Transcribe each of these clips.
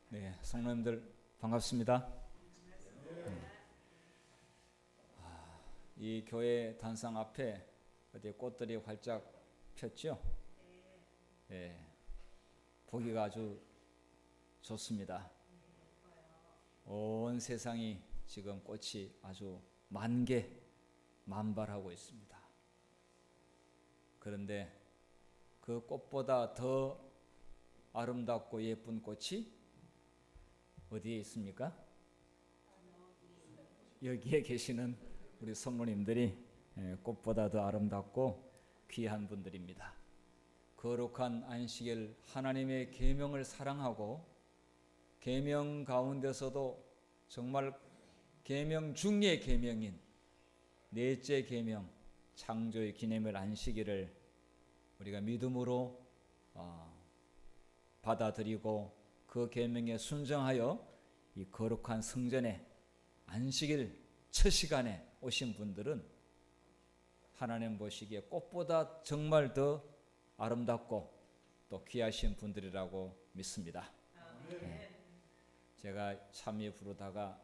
네, 성도님들 반갑습니다. 이 교회 단상 앞에 어디 꽃들이 활짝 폈죠? 네, 보기가 아주 좋습니다. 온 세상이 지금 꽃이 아주 만개, 만발하고 있습니다. 그런데 그 꽃보다 더 아름답고 예쁜 꽃이 어디에 있습니까? 여기에 계시는 우리 성모님들이 꽃보다 더 아름답고 귀한 분들입니다. 거룩한 안식일 하나님의 계명을 사랑하고 계명 가운데서도 정말 계명 중의 계명인 넷째 계명 창조의 기념일 안식일을 우리가 믿음으로 받아들이고 그 계명에 순종하여 이 거룩한 성전에 안식일 첫 시간에 오신 분들은 하나님 보시기에 꽃보다 정말 더 아름답고 또 귀하신 분들이라고 믿습니다. 네. 제가 찬미 부르다가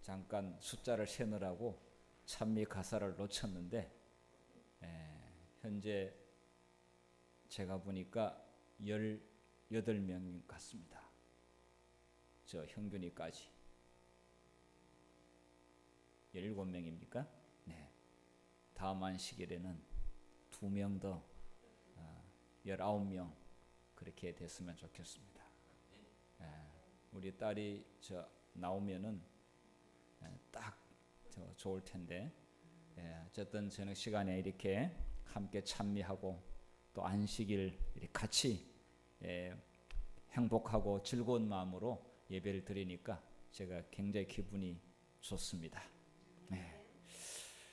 잠깐 숫자를 세느라고 찬미 가사를 놓쳤는데 현재 제가 보니까 18명 같습니다. 저 형균이까지 17명입니까? 네. 다음 안식일에는 2명 더 19명 그렇게 됐으면 좋겠습니다. 우리 딸이 나오면은 딱 좋을 텐데 어쨌든 저녁 시간에 이렇게 함께 찬미하고 또 안식일 같이 행복하고 즐거운 마음으로 예배를 드리니까 제가 굉장히 기분이 좋습니다.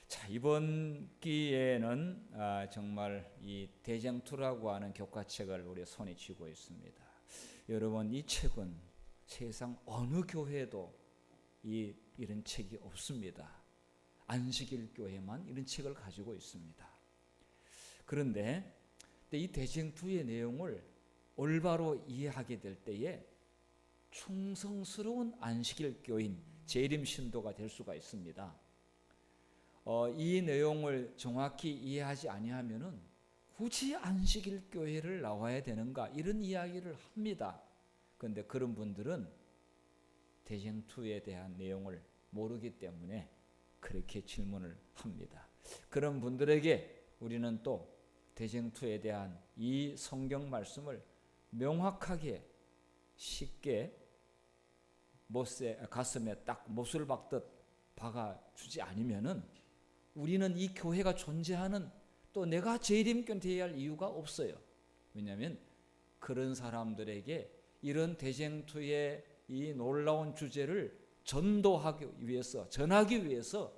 자, 이번 기회에는 정말 이 대쟁투라고 하는 교과책을 우리 손에 쥐고 있습니다. 여러분, 이 책은 세상 어느 교회도 이런 책이 없습니다. 안식일 교회만 이런 책을 가지고 있습니다. 그런데 이 대쟁투의 내용을 올바로 이해하게 될 때에 충성스러운 안식일 교인 재림 신도가 될 수가 있습니다. 이 내용을 정확히 이해하지 아니하면은 굳이 안식일 교회를 나와야 되는가 이런 이야기를 합니다. 그런데 그런 분들은 대쟁투에 대한 내용을 모르기 때문에 그렇게 질문을 합니다. 그런 분들에게 우리는 또 대쟁투에 대한 이 성경 말씀을 명확하게 쉽게 가슴에 딱 못을 박듯 박아주지 않으면은 우리는 이 교회가 존재하는 또 내가 재림교회 되어야 할 이유가 없어요. 왜냐하면 그런 사람들에게 이런 대쟁투의 이 놀라운 주제를 전도하기 위해서 전하기 위해서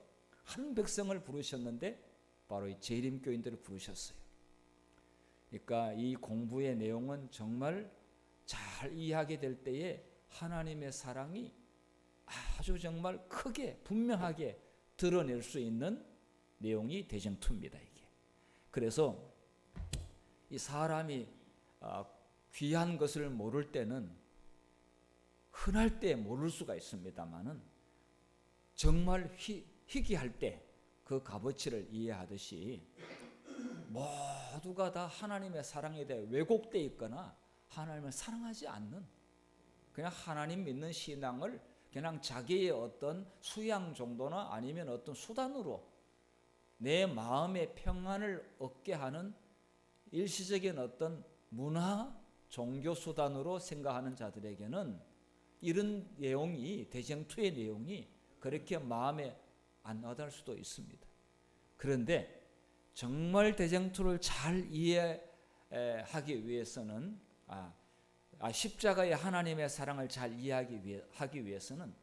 한 백성을 부르셨는데 바로 이 재림교인들을 부르셨어요. 그러니까 이 공부의 내용은 정말 잘 이해하게 될 때에 하나님의 사랑이 아주 정말 크게 분명하게 드러낼 수 있는 내용이 대쟁투입니다. 이게. 그래서 이 사람이 귀한 것을 모를 때는 흔할 때 모를 수가 있습니다만은 정말 희귀할 때 그 값어치를 이해하듯이 모두가 다 하나님의 사랑에 대해 왜곡되어 있거나 하나님을 사랑하지 않는 그냥 하나님 믿는 신앙을 그냥 자기의 어떤 수양 정도나 아니면 어떤 수단으로 내 마음의 평안을 얻게 하는 일시적인 어떤 문화, 종교 수단으로 생각하는 자들에게는 이런 내용이 대쟁투의 내용이 그렇게 마음에 안 와닿을 수도 있습니다. 그런데 정말 대쟁투를 잘 이해하기 위해서는 십자가의 하나님의 사랑을 잘 이해하기 위해서는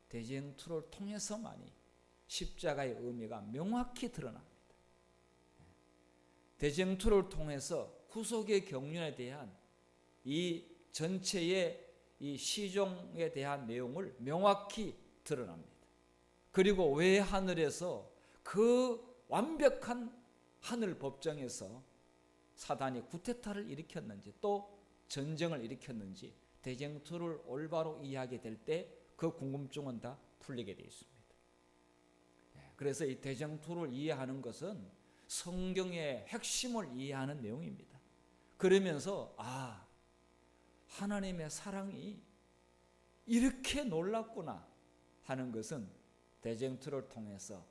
대쟁투를 통해서만이 십자가의 의미가 명확히 드러납니다. 대쟁투를 통해서 구속의 경륜에 대한 이 전체의 이 시종에 대한 내용을 명확히 드러납니다. 그리고 왜 하늘에서 그 완벽한 하늘 법정에서 사단이 구테타를 일으켰는지 또 전쟁을 일으켰는지 대쟁투를 올바로 이해하게 될 때 그 궁금증은 다 풀리게 되어 있습니다. 그래서 이 대쟁투를 이해하는 것은 성경의 핵심을 이해하는 내용입니다. 그러면서 하나님의 사랑이 이렇게 놀랍구나 하는 것은 대쟁투를 통해서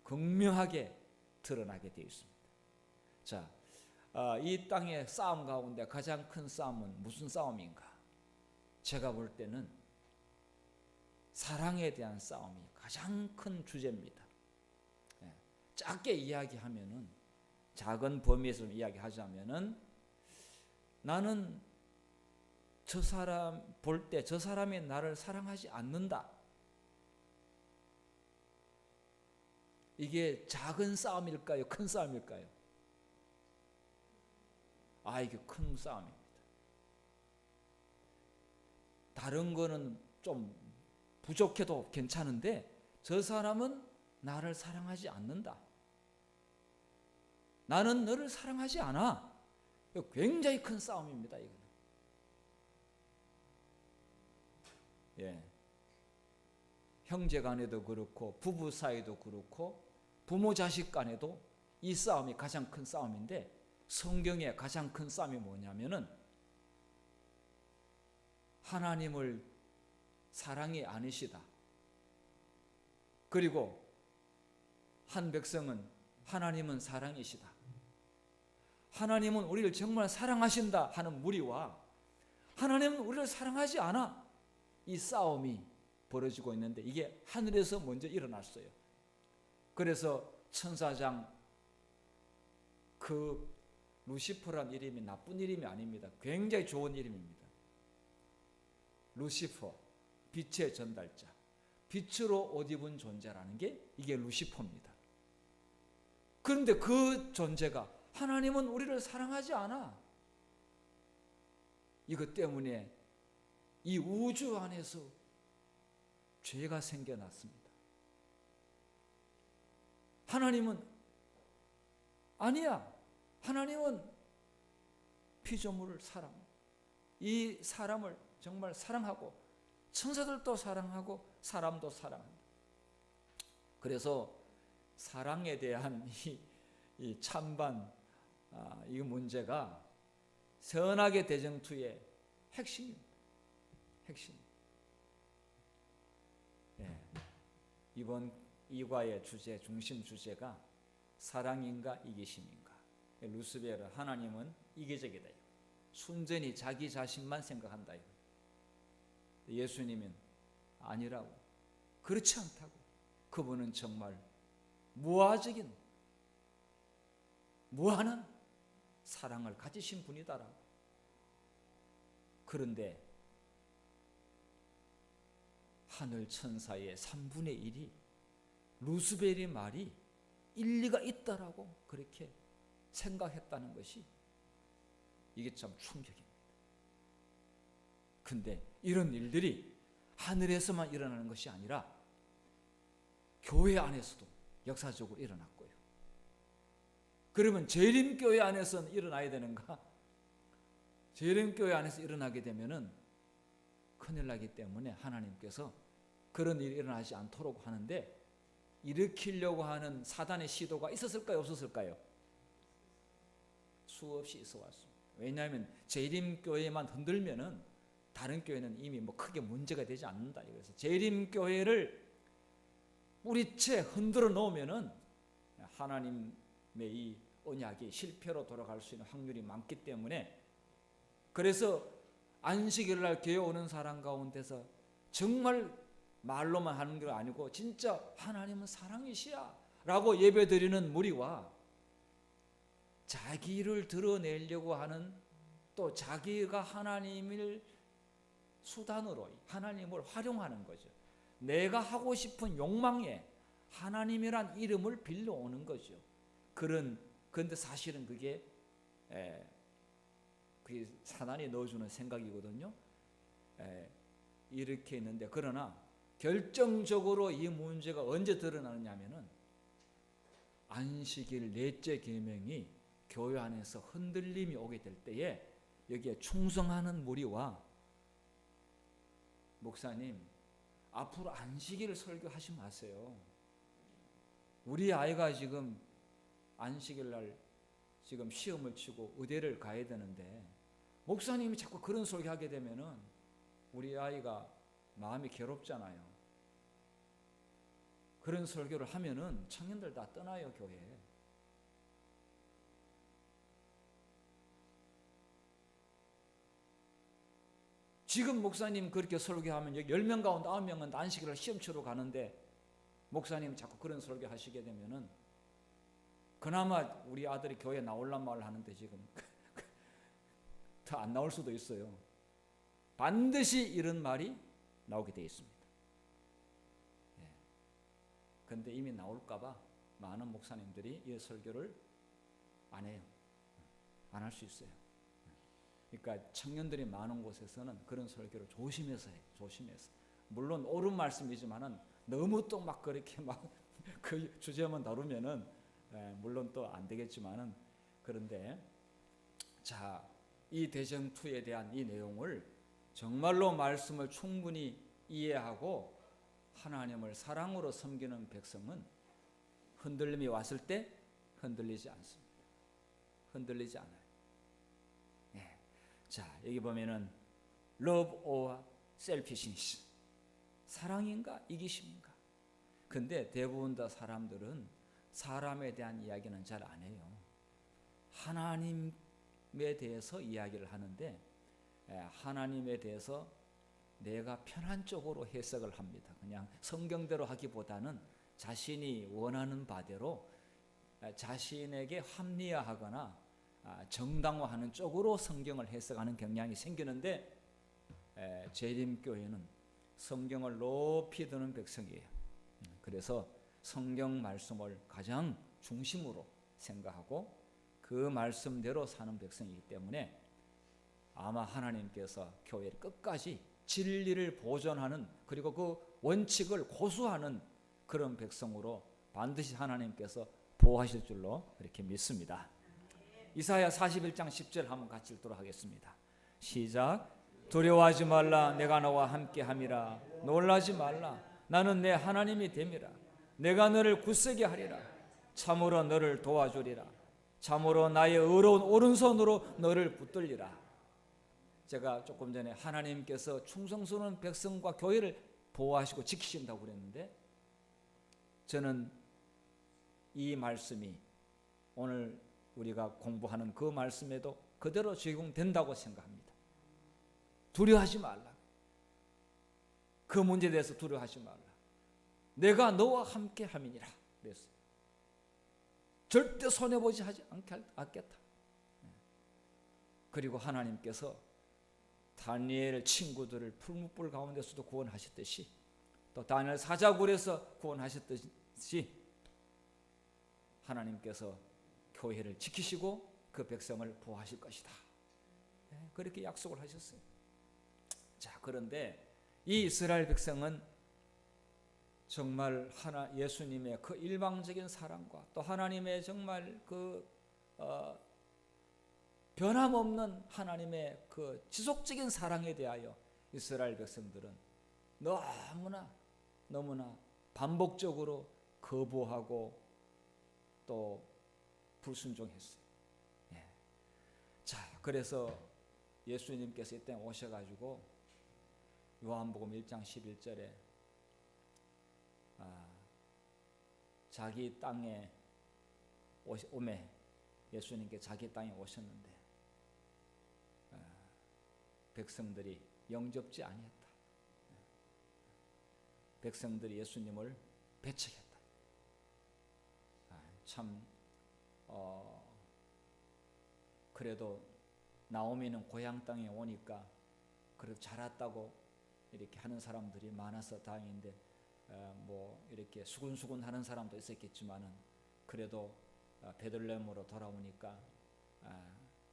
극명하게 드러나게 되어 있습니다. 자, 이 땅의 싸움 가운데 가장 큰 싸움은 무슨 싸움인가? 제가 볼 때는 사랑에 대한 싸움이 가장 큰 주제입니다. 짧게 이야기하면은, 작은 범위에서 이야기하자면은, 나는 저 사람 볼 때 저 사람이 나를 사랑하지 않는다. 이게 작은 싸움일까요? 큰 싸움일까요? 이게 큰 싸움입니다. 다른 거는 좀 부족해도 괜찮은데 저 사람은 나를 사랑하지 않는다. 나는 너를 사랑하지 않아. 굉장히 큰 싸움입니다. 이거는. 형제 간에도 그렇고 부부 사이도 그렇고 부모 자식 간에도 이 싸움이 가장 큰 싸움인데, 성경의 가장 큰 싸움이 뭐냐면은 하나님을 사랑이 아니시다. 그리고 한 백성은 하나님은 사랑이시다. 하나님은 우리를 정말 사랑하신다 하는 무리와 하나님은 우리를 사랑하지 않아, 이 싸움이 벌어지고 있는데 이게 하늘에서 먼저 일어났어요. 그래서 천사장, 그 루시퍼란 이름이 나쁜 이름이 아닙니다. 굉장히 좋은 이름입니다. 루시퍼, 빛의 전달자, 빛으로 옷 입은 존재라는 게 이게 루시퍼입니다. 그런데 그 존재가 하나님은 우리를 사랑하지 않아. 이것 때문에 이 우주 안에서 죄가 생겨났습니다. 하나님은 아니야. 하나님은 피조물을 사랑, 이 사람을 정말 사랑하고 천사들도 사랑하고 사람도 사랑한다. 그래서 사랑에 대한 이 찬반, 이 문제가 선악의 대쟁투의 핵심입니다. 핵심. 이번 이과의 주제, 중심 주제가 사랑인가 이기심인가. 루스베르, 하나님은 이기적이다. 순전히 자기 자신만 생각한다. 예수님은 아니라고. 그렇지 않다고. 그분은 정말 무아적인, 무한한 사랑을 가지신 분이다라고. 그런데 하늘 천사의 3분의 1이 루스벨의 말이 일리가 있다라고 그렇게 생각했다는 것이, 이게 참 충격입니다. 근데 이런 일들이 하늘에서만 일어나는 것이 아니라 교회 안에서도 역사적으로 일어났고요. 그러면 재림교회 안에서는 일어나야 되는가? 재림교회 안에서 일어나게 되면은 큰일 나기 때문에 하나님께서 그런 일이 일어나지 않도록 하는데, 일으키려고 하는 사단의 시도가 있었을까요? 없었을까요? 수없이 있어 왔습니다. 왜냐하면 재림교회만 흔들면은 다른 교회는 이미 크게 문제가 되지 않는다. 그래서 재림교회를 뿌리채 흔들어 놓으면은 하나님의 이 언약이 실패로 돌아갈 수 있는 확률이 많기 때문에, 그래서 안식일날 교회 오는 사람 가운데서 정말 말로만 하는 게 아니고 진짜 하나님은 사랑이시야 라고 예배드리는 무리와, 자기를 드러내려고 하는, 또 자기가 하나님을 수단으로 하나님을 활용하는 거죠. 내가 하고 싶은 욕망에 하나님이란 이름을 빌려오는 거죠. 그런데 사실은 그게 사단이 넣어주는 생각이거든요. 이렇게 있는데, 그러나 결정적으로 이 문제가 언제 드러나느냐면은 안식일 넷째 계명이 교회 안에서 흔들림이 오게 될 때에 여기에 충성하는 무리와 목사님 앞으로 안식일을 설교하지 마세요. 우리 아이가 지금 안식일 날 지금 시험을 치고 의대를 가야 되는데 목사님이 자꾸 그런 설교하게 되면은 우리 아이가 마음이 괴롭잖아요. 그런 설교를 하면은 청년들 다 떠나요, 교회. 지금 목사님 그렇게 설교하면 여기 10명 가운데 9명은 안식일을 시험 치러 가는데 목사님 자꾸 그런 설교 하시게 되면은 그나마 우리 아들이 교회 나올란 말을 하는데 지금 더 안 나올 수도 있어요. 반드시 이런 말이 나오게 되어 있습니다. 그런데 이미 나올까봐 많은 목사님들이 이 설교를 안 해요. 안 할 수 있어요. 그러니까 청년들이 많은 곳에서는 그런 설교를 조심해서 해요. 조심해서. 물론 옳은 말씀이지만은 너무 또 막 그렇게 막 그 주제만 다루면은 물론 또 안 되겠지만은 그런데 자, 이 대전2에 대한 이 내용을 정말로 말씀을 충분히 이해하고 하나님을 사랑으로 섬기는 백성은 흔들림이 왔을 때 흔들리지 않습니다. 흔들리지 않아요. 네. 자, 여기 보면은 love or selfishness, 사랑인가 이기심인가. 근데 대부분 다 사람들은 사람에 대한 이야기는 잘 안 해요. 하나님에 대해서 이야기를 하는데 하나님에 대해서 내가 편한 쪽으로 해석을 합니다. 그냥 성경대로 하기보다는 자신이 원하는 바대로 자신에게 합리화하거나 정당화하는 쪽으로 성경을 해석하는 경향이 생기는데 재림교회는 성경을 높이 드는 백성이에요. 그래서 성경 말씀을 가장 중심으로 생각하고 그 말씀대로 사는 백성이기 때문에 아마 하나님께서 교회를 끝까지 진리를 보존하는 그리고 그 원칙을 고수하는 그런 백성으로 반드시 하나님께서 보호하실 줄로 그렇게 믿습니다. 이사야 41장 10절 한번 같이 읽도록 하겠습니다. 시작. 두려워하지 말라. 내가 너와 함께함이라. 놀라지 말라. 나는 내 하나님이 됨이라. 내가 너를 굳세게 하리라. 참으로 너를 도와주리라. 참으로 나의 의로운 오른손으로 너를 붙들리라. 제가 조금 전에 하나님께서 충성스러운 백성과 교회를 보호하시고 지키신다고 그랬는데 저는 이 말씀이 오늘 우리가 공부하는 그 말씀에도 그대로 적용된다고 생각합니다. 두려워하지 말라. 그 문제에 대해서 두려워하지 말라. 내가 너와 함께 함이니라 그랬어요. 절대 손해보지 하지 않겠다. 그리고 하나님께서 다니엘 친구들을 풀무불 가운데서도 구원하셨듯이 또 다니엘 사자굴에서 구원하셨듯이 하나님께서 교회를 지키시고 그 백성을 보호하실 것이다. 그렇게 약속을 하셨어요. 자, 그런데 이 이스라엘 백성은 정말 예수님의 그 일방적인 사랑과 또 하나님의 정말 그 변함없는 하나님의 그 지속적인 사랑에 대하여 이스라엘 백성들은 너무나 반복적으로 거부하고 또 불순종했어요. 자, 그래서 예수님께서 이때 오셔가지고 요한복음 1장 11절에 자기 땅에 오매 예수님께 자기 땅에 오셨는데 백성들이 영접지 아니했다. 백성들이 예수님을 배척했다. 참 그래도 나오미는 고향 땅에 오니까 그래도 잘 왔다고 이렇게 하는 사람들이 많아서 다행인데 뭐 이렇게 수군수군 하는 사람도 있었겠지만은 그래도 베들레헴으로 돌아오니까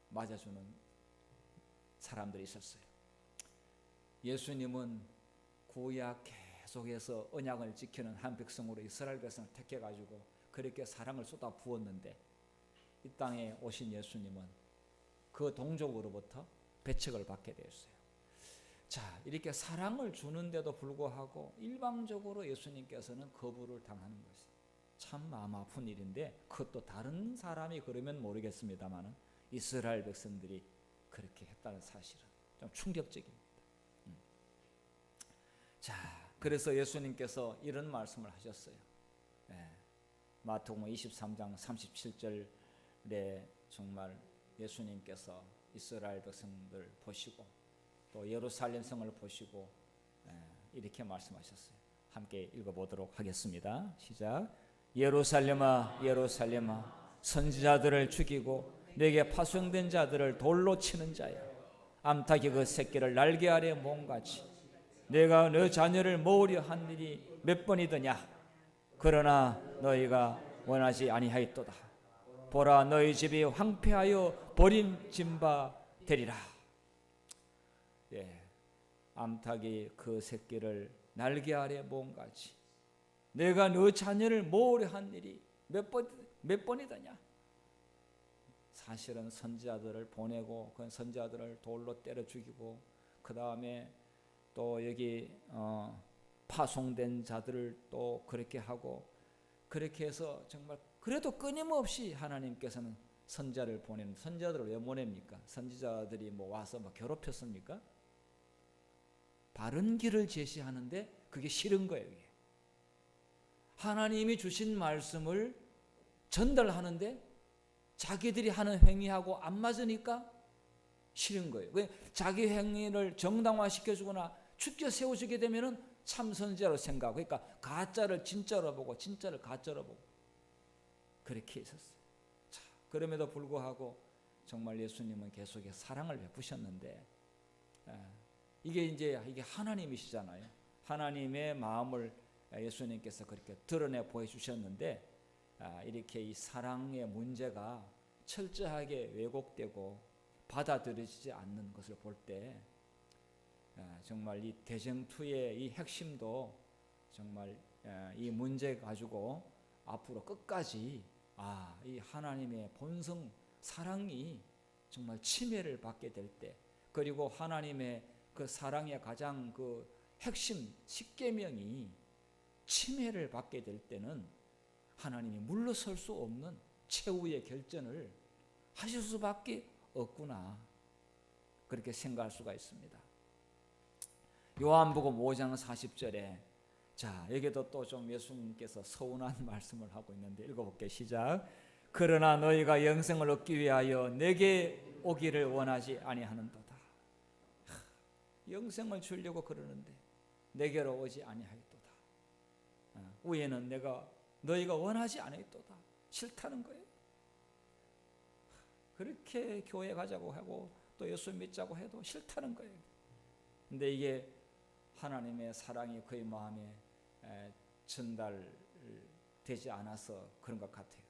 맞아주는 사람들이 있었어요. 예수님은 구약 계속해서 언약을 지키는 한 백성으로 이스라엘 백성을 택해가지고 그렇게 사랑을 쏟아 부었는데 이 땅에 오신 예수님은 그 동족으로부터 배척을 받게 되었어요. 자, 이렇게 사랑을 주는데도 불구하고 일방적으로 예수님께서는 거부를 당하는 것이 참 마음 아픈 일인데, 그것도 다른 사람이 그러면 모르겠습니다만 이스라엘 백성들이 그렇게 했다는 사실은 좀 충격적입니다. 자, 그래서 예수님께서 이런 말씀을 하셨어요. 마태복음 23장 37절에 정말 예수님께서 이스라엘 백성들 보시고 또 예루살렘 성을 보시고 이렇게 말씀하셨어요. 함께 읽어보도록 하겠습니다. 시작. 예루살렘아 예루살렘아 선지자들을 죽이고 내게 파송된 자들을 돌로 치는 자야, 암탉이 그 새끼를 날개 아래 모음같이 내가 너 자녀를 모으려 한 일이 몇 번이더냐. 그러나 너희가 원하지 아니하였도다. 보라, 너희 집이 황폐하여 버림진 바 되리라. 암탉이 그 새끼를 날개 아래 모음같이 내가 너 자녀를 모으려 한 일이 몇 번이더냐. 사실은 선지자들을 보내고 그 선지자들을 돌로 때려 죽이고 그 다음에 또 여기 파송된 자들을 또 그렇게 하고 그렇게 해서 정말 그래도 끊임없이 하나님께서는 선지자를 보내는, 선지자들을 왜 보냅니까? 선지자들이 뭐 와서 막 괴롭혔습니까? 바른 길을 제시하는데 그게 싫은 거예요. 이게. 하나님이 주신 말씀을 전달하는데 자기들이 하는 행위하고 안 맞으니까 싫은 거예요. 자기 행위를 정당화시켜주거나 축제 세워주게 되면은 참 선지자로 생각하고, 그러니까 가짜를 진짜로 보고 진짜를 가짜로 보고 그렇게 있었어요. 자, 그럼에도 불구하고 정말 예수님은 계속해서 사랑을 베푸셨는데, 이게 하나님이시잖아요. 하나님의 마음을 예수님께서 그렇게 드러내 보여주셨는데, 이렇게 이 사랑의 문제가 철저하게 왜곡되고 받아들여지지 않는 것을 볼 때 정말 이 대쟁투의 이 핵심도 정말 이 문제 가지고 앞으로 끝까지 이 하나님의 본성 사랑이 정말 침해를 받게 될 때, 그리고 하나님의 그 사랑의 가장 그 핵심 십계명이 침해를 받게 될 때는 하나님이 물러설 수 없는 최후의 결전을 하실 수밖에 없구나, 그렇게 생각할 수가 있습니다. 요한복음 5장 40절에 자, 여기도 또 좀 예수님께서 서운한 말씀을 하고 있는데 읽어볼게요. 시작. 그러나 너희가 영생을 얻기 위하여 내게 오기를 원하지 아니하는도다. 영생을 주려고 그러는데 내게로 오지 아니하였도다. 위에는 너희가 원하지 않았도다. 싫다는 거예요. 그렇게 교회 가자고 하고 또 예수 믿자고 해도 싫다는 거예요. 근데 이게 하나님의 사랑이 그의 마음에 전달되지 않아서 그런 것 같아요.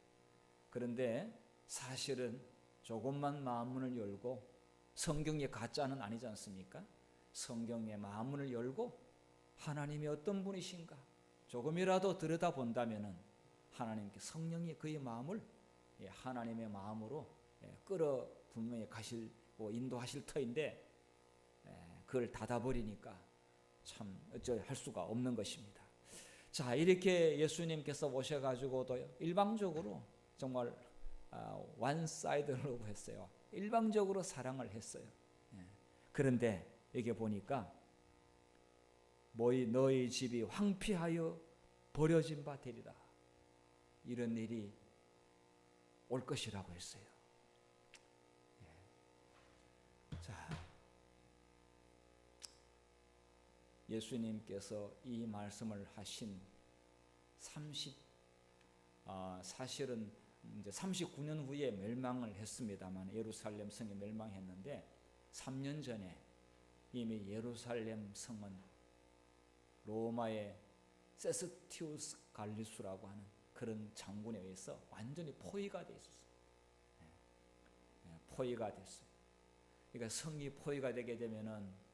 그런데 사실은 조금만 마음문을 열고, 성경의 가짜는 아니지 않습니까? 성경의 마음문을 열고 하나님이 어떤 분이신가 조금이라도 들여다본다면 하나님께 성령이 그의 마음을 하나님의 마음으로 끌어 분명히 가시고 인도하실 터인데, 그걸 닫아버리니까 참 어찌할 수가 없는 것입니다. 자, 이렇게 예수님께서 오셔가지고도 일방적으로 정말 원사이드로 했어요. 일방적으로 사랑을 했어요. 그런데 여기 보니까 너희 집이 황폐하여 버려진 바 되리라, 이런 일이 올 것이라고 했어요. 자, 예수님께서 이 말씀을 하신 사실은 이제 39년 후에 멸망을 했습니다만, 예루살렘 성이 멸망했는데 3년 전에 이미 예루살렘 성은 로마의 세스티우스 갈리수라고 하는 그런 장군에 의해서 완전히 포위가 되어 있었어요. 포위가 됐어요. 그러니까 성이 포위가 되게 되면은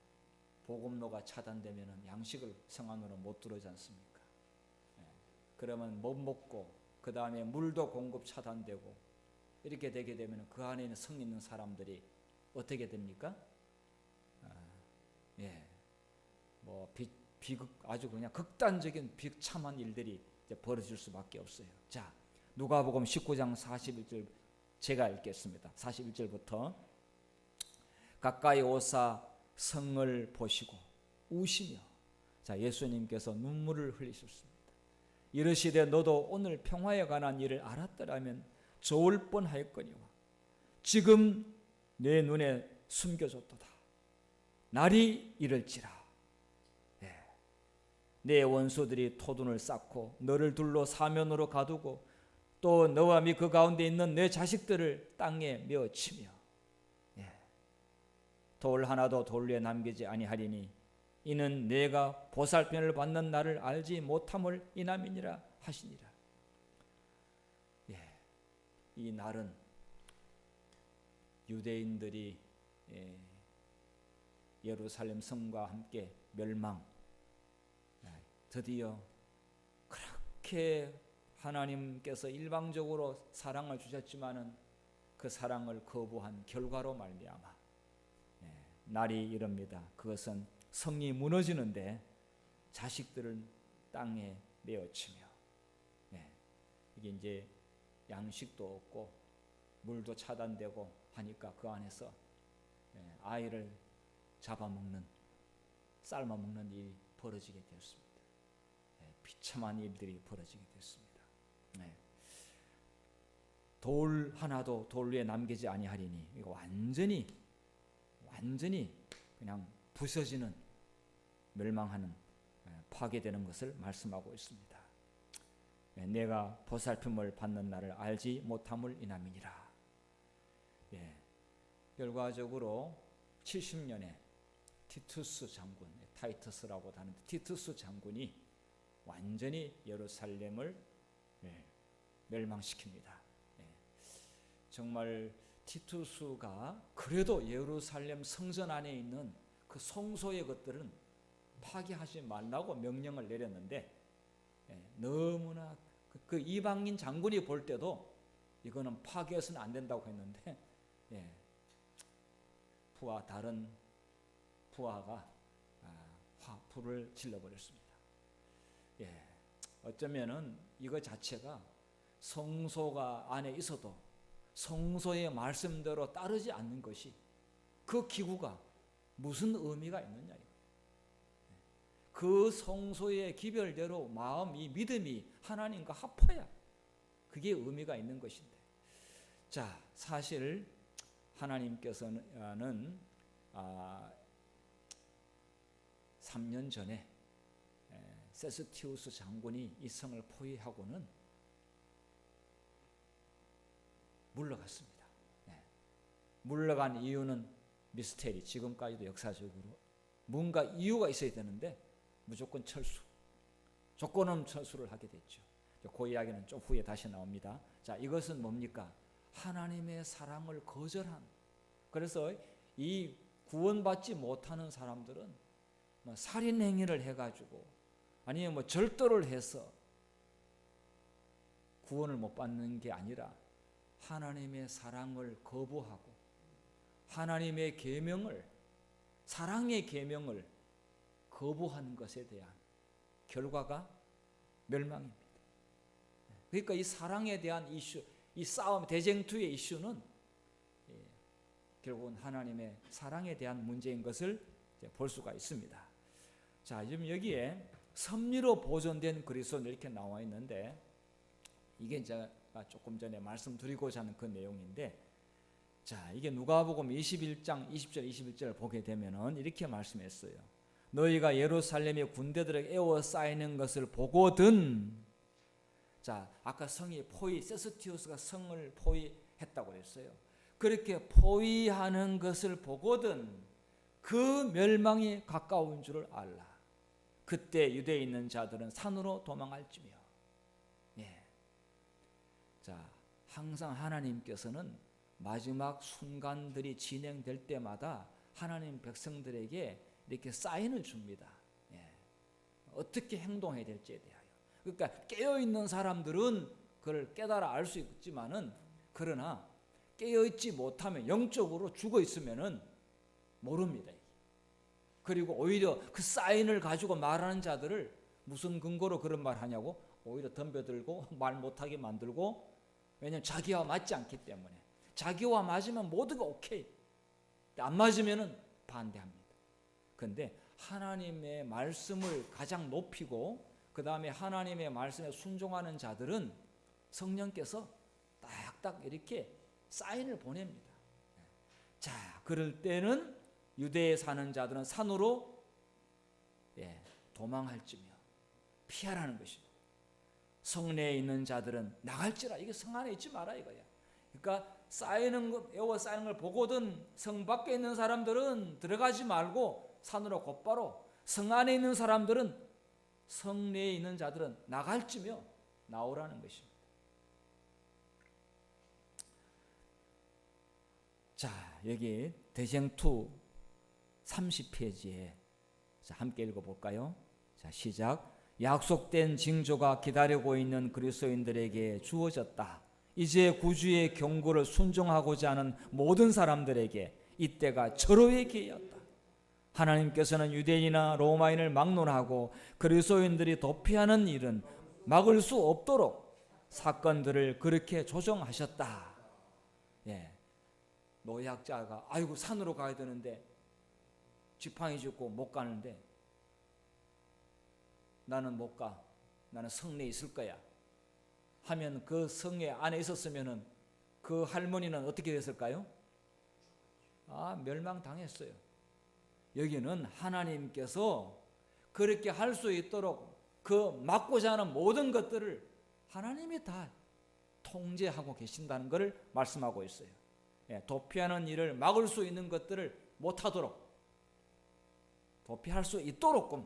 복음로가 차단되면은 양식을 성 안으로 못 들어오지 않습니까? 그러면 못 먹고 그 다음에 물도 공급 차단되고 이렇게 되게 되면 그 안에 있는 성 있는 사람들이 어떻게 됩니까? 아주 그냥 극단적인 비참한 일들이 이제 벌어질 수밖에 없어요. 자, 누가복음 19장 41절 제가 읽겠습니다. 41절부터 가까이 오사 성을 보시고 우시며, 자, 예수님께서 눈물을 흘리셨습니다. 이르시되 너도 오늘 평화에 관한 일을 알았더라면 좋을 뻔하였거니와 지금 내 눈에 숨겨졌도다. 날이 이를지라 내 원수들이 토둔을 쌓고 너를 둘러 사면으로 가두고 또 너와 및 그 가운데 있는 내 자식들을 땅에 메어치며 돌 하나도 돌 위에 남기지 아니하리니 이는 내가 보살핌을 받는 나를 알지 못함을 인함이니라 하시니라. 이 날은 유대인들이 예루살렘 성과 함께 멸망, 드디어 그렇게 하나님께서 일방적으로 사랑을 주셨지만은 그 사랑을 거부한 결과로 말미암아 날이 이릅니다. 그것은 성이 무너지는데 자식들을 땅에 메어치며, 이게 이제 양식도 없고 물도 차단되고 하니까 그 안에서 아이를 잡아먹는, 삶아먹는 일이 벌어지게 되었습니다. 비참한 일들이 벌어지게 됐습니다. 돌 하나도 돌 위에 남기지 아니하리니, 이거 완전히 그냥 부서지는, 멸망하는, 파괴되는 것을 말씀하고 있습니다. 내가 보살핌을 받는 나를 알지 못함을 인함이니라. 결과적으로 70년에 티투스 장군, 타이터스라고 하는 티투스 장군이 완전히 예루살렘을 멸망시킵니다. 정말 티투스가 그래도 예루살렘 성전 안에 있는 그 성소의 것들은 파괴하지 말라고 명령을 내렸는데, 너무나 그 이방인 장군이 볼 때도 이거는 파괴해서는 안 된다고 했는데, 다른 부하가 불을 질러버렸습니다. 어쩌면은 이거 자체가 성소가 안에 있어도 성소의 말씀대로 따르지 않는 것이, 그 기구가 무슨 의미가 있느냐. 그 성소의 기별대로 마음이, 믿음이 하나님과 합해야 그게 의미가 있는 것인데, 자, 사실 하나님께서는 3년 전에 세스티우스 장군이 이 성을 포위하고는 물러갔습니다. 물러간 이유는 미스테리, 지금까지도 역사적으로 뭔가 이유가 있어야 되는데 무조건 철수, 조건 없는 철수를 하게 됐죠. 그 이야기는 좀 후에 다시 나옵니다. 자, 이것은 뭡니까? 하나님의 사랑을 거절한, 그래서 이 구원받지 못하는 사람들은 뭐 살인 행위를 해가지고 아니면 뭐 절도를 해서 구원을 못 받는 게 아니라 하나님의 사랑을 거부하고 하나님의 계명을, 사랑의 계명을 거부하는 것에 대한 결과가 멸망입니다. 그러니까 이 사랑에 대한 이슈, 이 싸움, 대쟁투의 이슈는 결국은 하나님의 사랑에 대한 문제인 것을 볼 수가 있습니다. 자, 지금 여기에 섭리로 보존된 그리스도는 이렇게 나와 있는데, 이게 제가 조금 전에 말씀드리고자 하는 그 내용인데, 자, 이게 누가복음 21장 20절 21절을 보게 되면은 이렇게 말씀했어요. 너희가 예루살렘의 군대들에게 에워싸이는 것을 보거든. 자, 아까 성이 세스티우스가 성을 포위했다고 했어요. 그렇게 포위하는 것을 보거든 그 멸망이 가까운 줄을 알라. 그때 유대에 있는 자들은 산으로 도망할지며. 자, 항상 하나님께서는 마지막 순간들이 진행될 때마다 하나님 백성들에게 이렇게 사인을 줍니다. 어떻게 행동해야 될지에 대하여. 그러니까 깨어있는 사람들은 그걸 깨달아 알 수 있지만은, 그러나 깨어있지 못하면, 영적으로 죽어있으면은 모릅니다. 그리고 오히려 그 사인을 가지고 말하는 자들을 무슨 근거로 그런 말 하냐고 오히려 덤벼들고 말 못하게 만들고, 왜냐하면 자기와 맞지 않기 때문에. 자기와 맞으면 모두가 오케이, 안 맞으면 반대합니다. 그런데 하나님의 말씀을 가장 높이고 그 다음에 하나님의 말씀에 순종하는 자들은 성령께서 딱딱 이렇게 사인을 보냅니다. 자, 그럴 때는 유대에 사는 자들은 산으로 도망할지며 피하라는 것입니다. 성내에 있는 자들은 나갈지라, 이게 성 안에 있지 마라 이거야. 그러니까 쌓이는 것, 에워 쌓이는 걸 보거든 성 밖에 있는 사람들은 들어가지 말고 산으로 곧바로, 성 안에 있는 사람들은, 성 내에 있는 자들은 나갈지며 나오라는 것입니다. 자, 여기 대쟁투 30페이지에 함께 읽어볼까요? 자, 시작. 약속된 징조가 기다리고 있는 그리스도인들에게 주어졌다. 이제 구주의 경고를 순종하고자 하는 모든 사람들에게 이때가 절호의 기회였다. 하나님께서는 유대인이나 로마인을 막론하고 그리스도인들이 도피하는 일은 막을 수 없도록 사건들을 그렇게 조정하셨다. 노약자가 아이고 산으로 가야 되는데 지팡이 짚고 못 가는데 나는 못 가, 나는 성내에 있을 거야 하면 그 성에 안에 있었으면은 그 할머니는 어떻게 됐을까요? 멸망당했어요. 여기는 하나님께서 그렇게 할 수 있도록 그 막고자 하는 모든 것들을 하나님이 다 통제하고 계신다는 것을 말씀하고 있어요. 도피하는 일을 막을 수 있는 것들을 못하도록, 도피할 수 있도록끔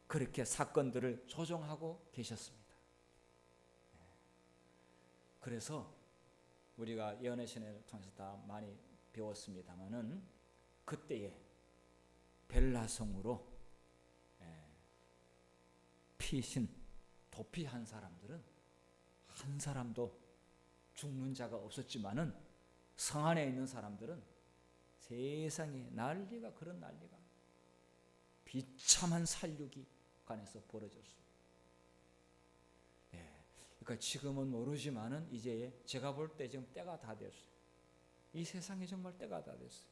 그렇게 사건들을 조정하고 계셨습니다. 그래서 우리가 예언의 시내를 통해서 다 많이 배웠습니다마는 그때에 벨라성으로 피신 도피한 사람들은 한 사람도 죽는 자가 없었지만은 성 안에 있는 사람들은 세상에 난리가, 그런 난리가, 비참한 살육이 관에서 벌어졌습니다. 그러니까 지금은 모르지만은 이제 제가 볼 때 지금 때가 다 됐어요. 이 세상에 정말 때가 다 됐어요.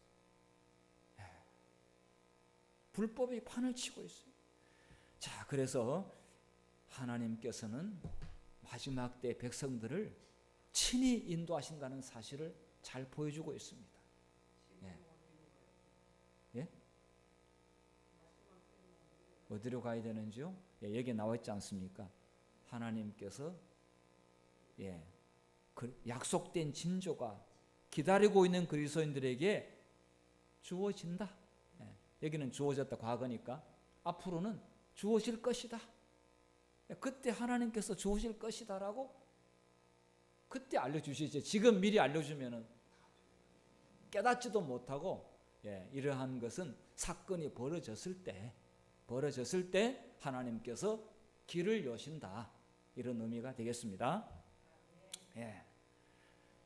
불법이 판을 치고 있어요. 자, 그래서 하나님께서는 마지막 때 백성들을 친히 인도하신다는 사실을 잘 보여주고 있습니다. 어디로 가야 되는지요? 여기 나와 있지 않습니까? 하나님께서 그 약속된 징조가 기다리고 있는 그리스도인들에게 주어진다. 여기는 주어졌다 과거니까 앞으로는 주어질 것이다. 그때 하나님께서 주어질 것이다라고 그때 알려주시지, 지금 미리 알려주면은 깨닫지도 못하고, 이러한 것은 사건이 벌어졌을 때 하나님께서 길을 여신다, 이런 의미가 되겠습니다.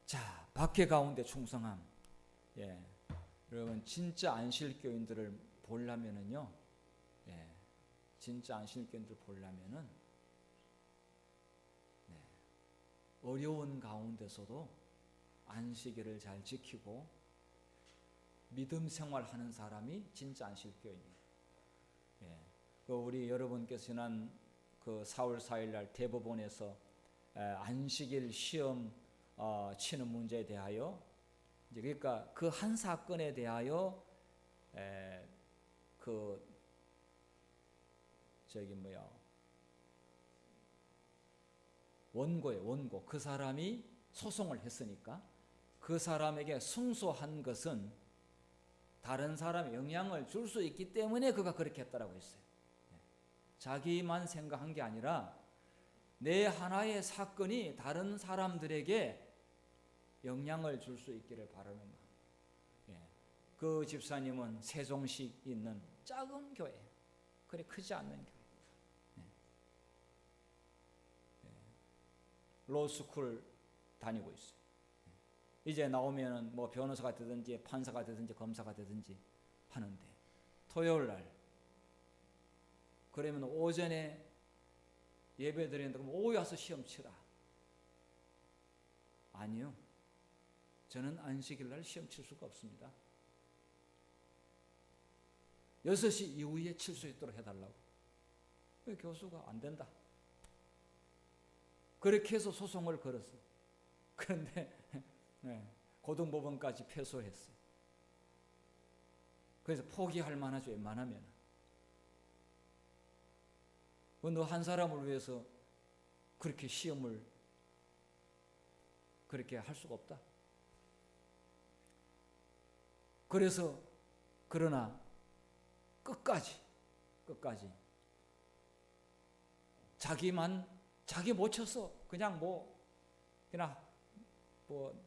자, 박해 가운데 충성함. 여러분 진짜 안실교인들을 보려면은요, 진짜 안실교인들 보려면은 어려운 가운데서도 안식일을 잘 지키고 믿음 생활하는 사람이 진짜 안식교인이에요. 우리 여러분께서 지난 그 4월 4일 날 대법원에서 안식일 시험 치는 문제에 대하여, 이제 그러니까 그 한 사건에 대하여 원고 그 사람이 소송을 했으니까 그 사람에게 승소한 것은 다른 사람에 영향을 줄 수 있기 때문에 그가 그렇게 했다라고 했어요. 자기만 생각한 게 아니라 내 하나의 사건이 다른 사람들에게 영향을 줄 수 있기를 바라는 마음. 그 집사님은 세종시 있는 작은 교회, 그래 크지 않는 교회, 로스쿨 다니고 있어요. 이제 나오면은 뭐 변호사가 되든지 판사가 되든지 검사가 되든지 하는데 토요일 날 그러면 오전에 예배 드리는데 그럼 오후에 와서 시험 치라. 아니요. 저는 안식일 날 시험 칠 수가 없습니다. 6시 이후에 칠 수 있도록 해달라고. 교수가 안 된다. 그렇게 해서 소송을 걸었어요. 그런데 고등법원까지 패소했어요. 그래서 포기할 만하죠. 웬만하면. 너 한 사람을 위해서 그렇게 시험을 그렇게 할 수가 없다. 그래서 그러나 끝까지 자기 못 쳤어. 그냥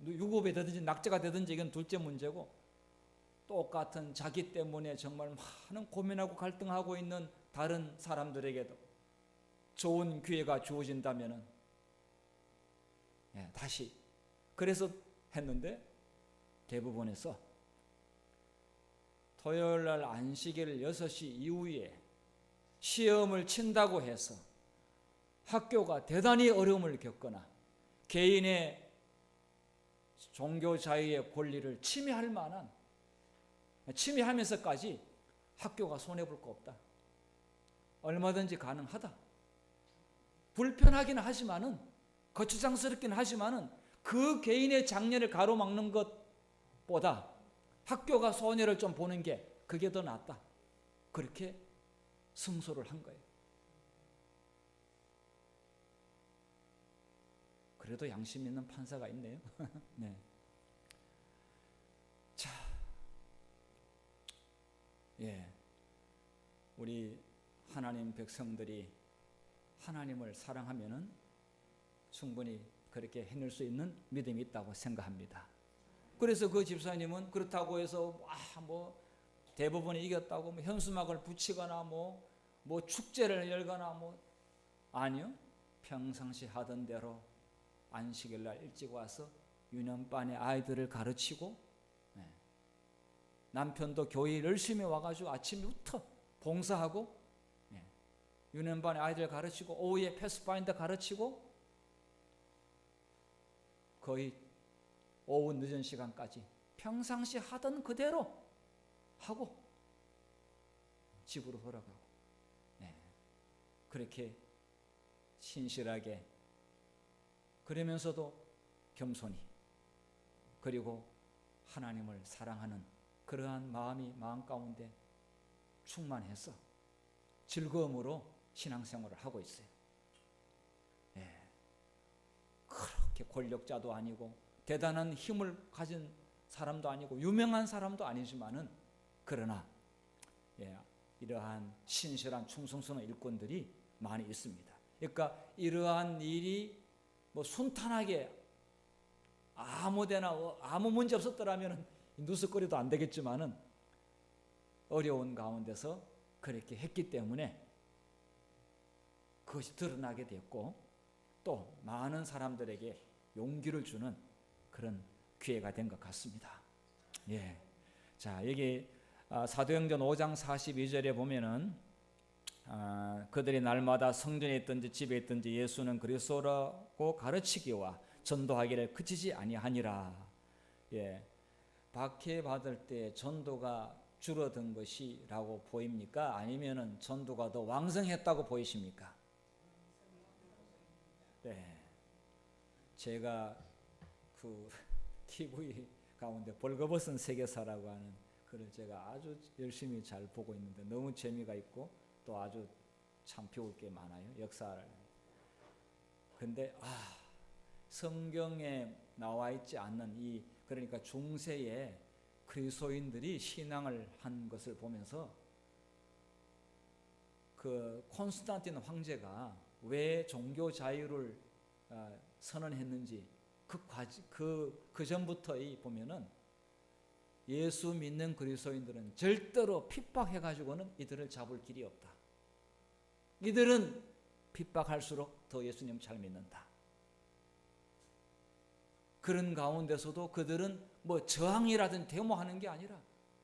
유급이 되든지 낙제가 되든지 이건 둘째 문제고, 똑같은 자기 때문에 정말 많은 고민하고 갈등하고 있는 다른 사람들에게도 좋은 기회가 주어진다면은 다시 그래서 했는데 대부분에서 토요일 날 안식일 6시 이후에 시험을 친다고 해서 학교가 대단히 어려움을 겪거나 개인의 종교 자유의 권리를 침해하면서까지 학교가 손해볼 거 없다. 얼마든지 가능하다. 불편하긴 하지만은, 거추장스럽긴 하지만은 그 개인의 장래를 가로막는 것보다 학교가 손해를 좀 보는 게 그게 더 낫다. 그렇게 승소를 한 거예요. 그래도 양심 있는 판사가 있네요. 네. 자, 우리 하나님 백성들이 하나님을 사랑하면은 충분히 그렇게 해낼 수 있는 믿음이 있다고 생각합니다. 그래서 그 집사님은 그렇다고 해서 대부분이 이겼다고 현수막을 붙이거나 축제를 열거나 아니요. 평상시 하던 대로 안식일 날 일찍 와서 유년반의 아이들을 가르치고, 남편도 교회 열심히 와가지고 아침부터 봉사하고, 유년반의 아이들 가르치고, 오후에 패스파인더 가르치고, 거의 오후 늦은 시간까지 평상시 하던 그대로 하고 집으로 돌아가고, 그렇게 신실하게, 그러면서도 겸손히, 그리고 하나님을 사랑하는 그러한 마음이 마음 가운데 충만해서 즐거움으로 신앙생활을 하고 있어요. 그렇게 권력자도 아니고 대단한 힘을 가진 사람도 아니고 유명한 사람도 아니지만은, 그러나 이러한 신실한 충성스러운 일꾼들이 많이 있습니다. 그러니까 이러한 일이 순탄하게 아무데나 아무 문제 없었더라면 누스거리도 안 되겠지만은 어려운 가운데서 그렇게 했기 때문에 그것이 드러나게 됐고, 또 많은 사람들에게 용기를 주는 그런 기회가 된 것 같습니다. 자, 여기 사도행전 5장 42절에 보면은 그들이 날마다 성전에 있든지 집에 있든지 예수는 그리스도라고 가르치기와 전도하기를 그치지 아니하니라. 박해받을 때 전도가 줄어든 것이라고 보입니까? 아니면은 전도가 더 왕성했다고 보이십니까? 제가 그 TV 가운데 벌거벗은 세계사라고 하는 그걸 제가 아주 열심히 잘 보고 있는데 너무 재미가 있고 또 아주 참 배울 게 많아요. 역사를. 근데 성경에 나와 있지 않는 그러니까 중세에 그리스도인들이 신앙을 한 것을 보면서 그 콘스탄틴 황제가 왜 종교 자유를 선언했는지 그 전부터 보면은 예수 믿는 그리스도인들은 절대로 핍박해가지고는 이들을 잡을 길이 없다. 이들은 핍박할수록 더 예수님 잘 믿는다. 그런 가운데서도 그들은 저항이라든 데모하는 게 아니라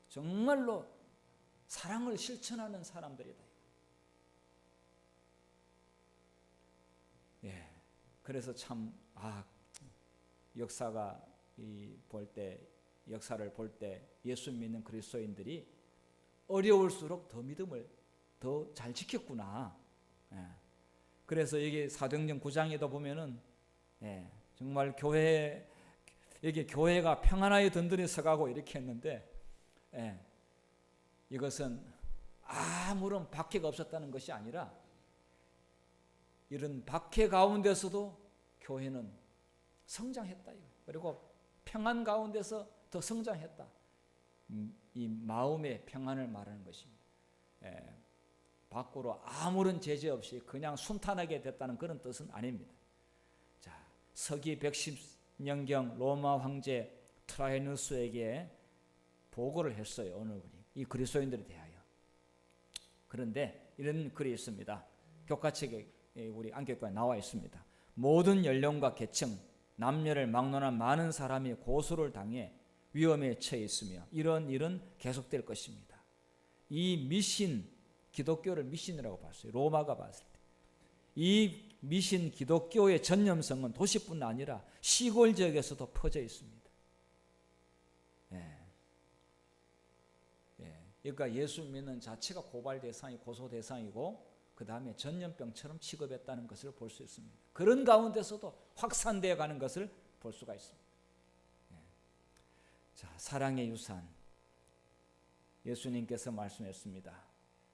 정말로 사랑을 실천하는 사람들이다. 예. 그래서 참 역사가 역사를 볼 때 예수 믿는 그리스도인들이 어려울수록 더 믿음을 더 잘 지켰구나. 예. 그래서 여기 사도행전 9장에도 보면은 정말 여기 교회가 평안하여 든든히 서가고 이렇게 했는데 이것은 아무런 박해가 없었다는 것이 아니라 이런 박해 가운데서도 교회는 성장했다. 그리고 평안 가운데서 더 성장했다. 이 마음의 평안을 말하는 것입니다. 밖으로 아무런 제재 없이 그냥 순탄하게 됐다는 그런 뜻은 아닙니다. 자, 서기 110년경 로마 황제 트라이누스에게 보고를 했어요. 어느 분이 이 그리스도인들에 대하여. 그런데 이런 글이 있습니다. 교과책에 우리 안격과에 나와 있습니다. 모든 연령과 계층, 남녀를 막론한 많은 사람이 고소를 당해 위험에 처해 있으며 이런 일은 계속될 것입니다. 이 미신, 기독교를 미신이라고 봤어요. 로마가 봤을 때. 이 미신 기독교의 전염성은 도시뿐 아니라 시골 지역에서도 퍼져 있습니다. 그러니까 예수 믿는 자체가 고발 대상이 고소 대상이고 그 다음에 전염병처럼 취급했다는 것을 볼 수 있습니다. 그런 가운데서도 확산되어 가는 것을 볼 수가 있습니다. 자, 사랑의 유산. 예수님께서 말씀했습니다.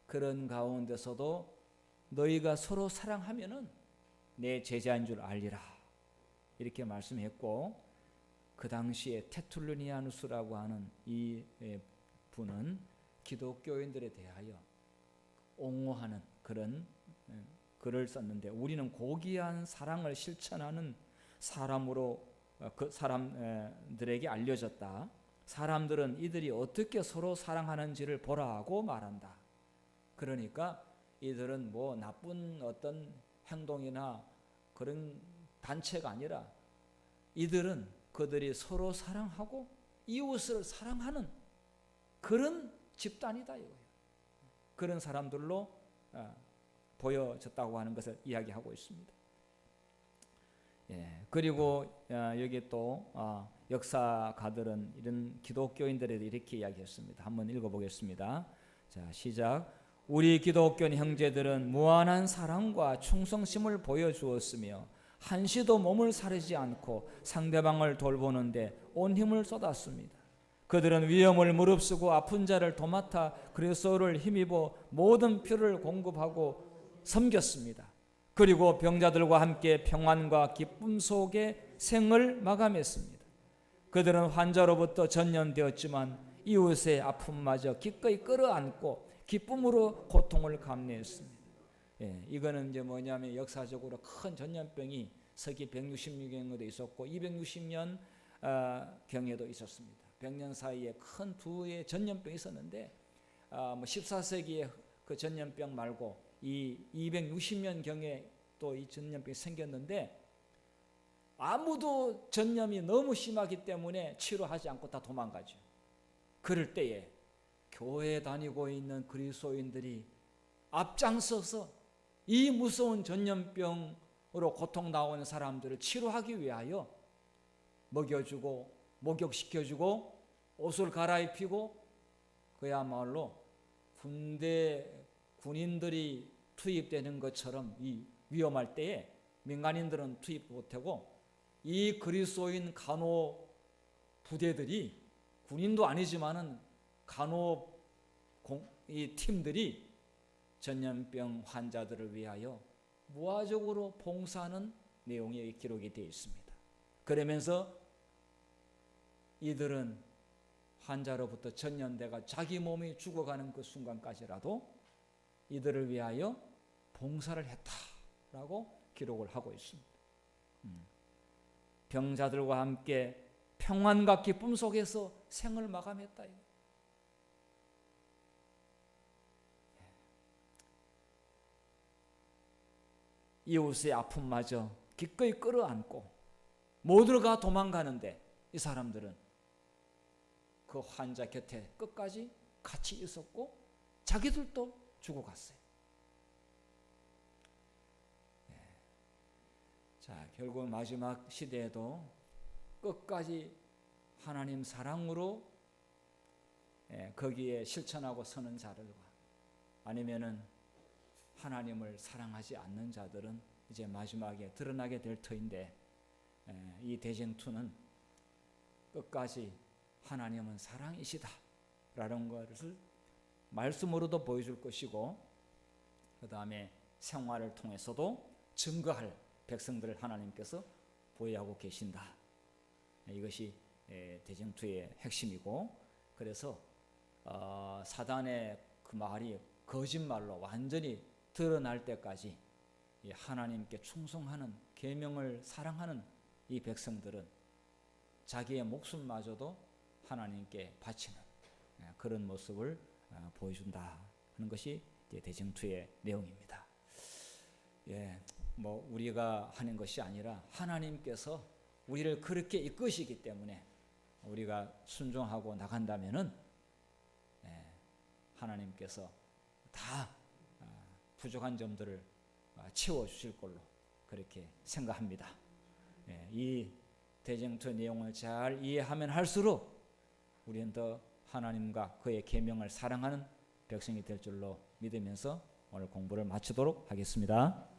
그런 가운데서도 너희가 서로 사랑하면은 내 제자인 줄 알리라. 이렇게 말씀했고 그 당시에 테툴리니아누스라고 하는 이 분은 기독교인들에 대하여 옹호하는 그런 글을 썼는데 우리는 고귀한 사랑을 실천하는 사람으로 그 사람들에게 알려졌다. 사람들은 이들이 어떻게 서로 사랑하는지를 보라 하고 말한다. 그러니까 이들은 뭐 나쁜 어떤 행동이나 그런 단체가 아니라 이들은 그들이 서로 사랑하고 이웃을 사랑하는 그런 집단이다 이거예요. 그런 사람들로 보여졌다고 하는 것을 이야기하고 있습니다. 그리고 여기 또 역사가들은 이런 기독교인들에 이렇게 이야기했습니다. 한번 읽어보겠습니다. 자, 시작. 우리 기독교 형제들은 무한한 사랑과 충성심을 보여주었으며 한시도 몸을 사르지 않고 상대방을 돌보는데 온 힘을 쏟았습니다. 그들은 위험을 무릅쓰고 아픈 자를 도맡아 그리스도를 힘입어 모든 필요를 공급하고 섬겼습니다. 그리고 병자들과 함께 평안과 기쁨 속에 생을 마감했습니다. 그들은 환자로부터 전염되었지만 이웃의 아픔마저 기꺼이 끌어안고 기쁨으로 고통을 감내했습니다. 이거는 이제 뭐냐면 역사적으로 큰 전염병이 서기 166년에도 있었고 260년 경에도 있었습니다. 100년 사이에 큰 두 전염병이 있었는데 14세기에 그 전염병 말고 이 260년 경에 또 이 전염병이 생겼는데 아무도 전염이 너무 심하기 때문에 치료하지 않고 다 도망가죠. 그럴 때에 교회에 다니고 있는 그리스도인들이 앞장서서 이 무서운 전염병으로 고통 나오는 사람들을 치료하기 위하여 먹여주고 목욕시켜주고 옷을 갈아입히고 그야말로 군인들이 투입되는 것처럼 이 위험할 때에 민간인들은 투입 못하고 이 그리스도인 간호 부대들이 군인도 아니지만은 간호 이 팀들이 전염병 환자들을 위하여 무화적으로 봉사하는 내용이 기록이 되어 있습니다. 그러면서 이들은 환자로부터 전염돼가 자기 몸이 죽어가는 그 순간까지라도 이들을 위하여 봉사를 했다라고 기록을 하고 있습니다. 병자들과 함께 평안과 기쁨 속에서 생을 마감했다. 이웃의 아픔마저 기꺼이 끌어안고 모두가 도망가는데 이 사람들은 그 환자 곁에 끝까지 같이 있었고 자기들도 죽어갔어요. 자, 결국 마지막 시대에도 끝까지 하나님 사랑으로 거기에 실천하고 서는 자들과 아니면은 하나님을 사랑하지 않는 자들은 이제 마지막에 드러나게 될 터인데, 이 대쟁투는 끝까지 하나님은 사랑이시다 라는 것을 말씀으로도 보여줄 것이고, 그 다음에 생활을 통해서도 증거할 백성들을 하나님께서 보유하고 계신다. 이것이 대쟁투의 핵심이고, 그래서 사단의 그 말이 거짓말로 완전히 드러날 때까지 하나님께 충성하는, 계명을 사랑하는 이 백성들은 자기의 목숨마저도 하나님께 바치는 그런 모습을 보여준다 하는 것이 대쟁투의 내용입니다. 뭐 우리가 하는 것이 아니라 하나님께서 우리를 그렇게 이끄시기 때문에 우리가 순종하고 나간다면은 하나님께서 다 부족한 점들을 채워주실 걸로 그렇게 생각합니다. 이 대쟁투의 내용을 잘 이해하면 할수록 우리는 더 하나님과 그의 계명을 사랑하는 백성이 될 줄로 믿으면서 오늘 공부를 마치도록 하겠습니다.